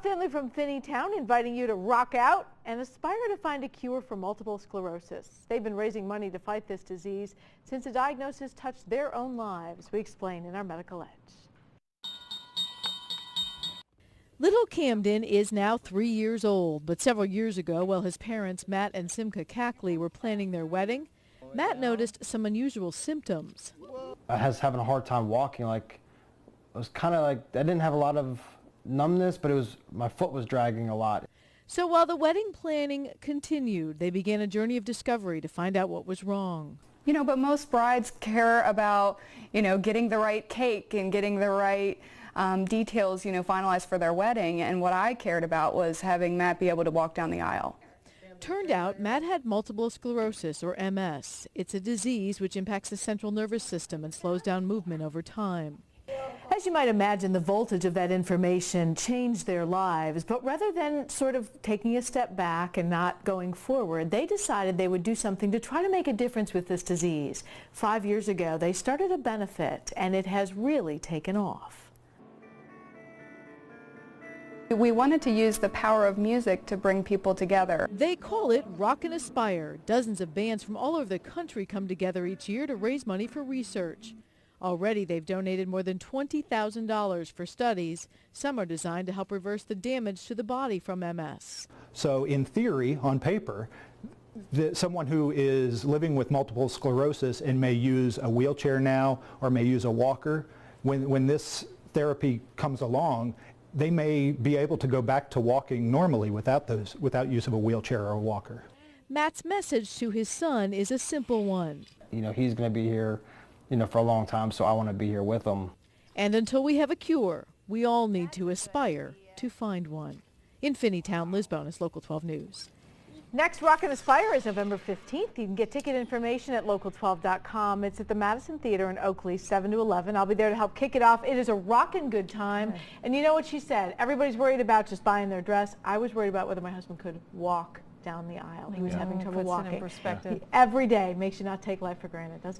Scott Finley from Finneytown inviting you to rock out and aspire to find a cure for multiple sclerosis. They've been raising money to fight this disease since a diagnosis touched their own lives. We explain in our Medical Edge. Little Camden is now 3 years old, but several years ago, while his parents Matt and Simcha Kackley were planning their wedding, Matt noticed some unusual symptoms. I was having a hard time walking. It was kind of like I didn't have a lot of numbness, but my foot was dragging a lot. So while the wedding planning continued, they began a journey of discovery to find out what was wrong. But most brides care about, getting the right cake and getting the right details, finalized for their wedding. And what I cared about was having Matt be able to walk down the aisle. Turned out Matt had multiple sclerosis, or MS. It's a disease which impacts the central nervous system and slows down movement over time. As you might imagine, the voltage of that information changed their lives, but rather than sort of taking a step back and not going forward, they decided they would do something to try to make a difference with this disease. 5 years ago, they started a benefit, and it has really taken off. We wanted to use the power of music to bring people together. They call it Rock and Aspire. Dozens of bands from all over the country come together each year to raise money for research. Already, they've donated more than $20,000 for studies. Some are designed to help reverse the damage to the body from MS. So in theory, on paper, someone who is living with multiple sclerosis and may use a wheelchair now or may use a walker, when this therapy comes along, they may be able to go back to walking normally without use of a wheelchair or a walker. Matt's message to his son is a simple one. He's going to be here for a long time, so I want to be here with them. And until we have a cure, we all need to aspire to find one. In Finneytown, Liz Bonis, Local 12 News. Next Rock and Aspire is November 15th. You can get ticket information at local12.com. It's at the Madison Theater in Oakley, 7 to 11. I'll be there to help kick it off. It is a rockin' good time. And you know what she said? Everybody's worried about just buying their dress. I was worried about whether my husband could walk down the aisle. He was having trouble walking. Puts it in perspective. Every day makes you not take life for granted, doesn't it?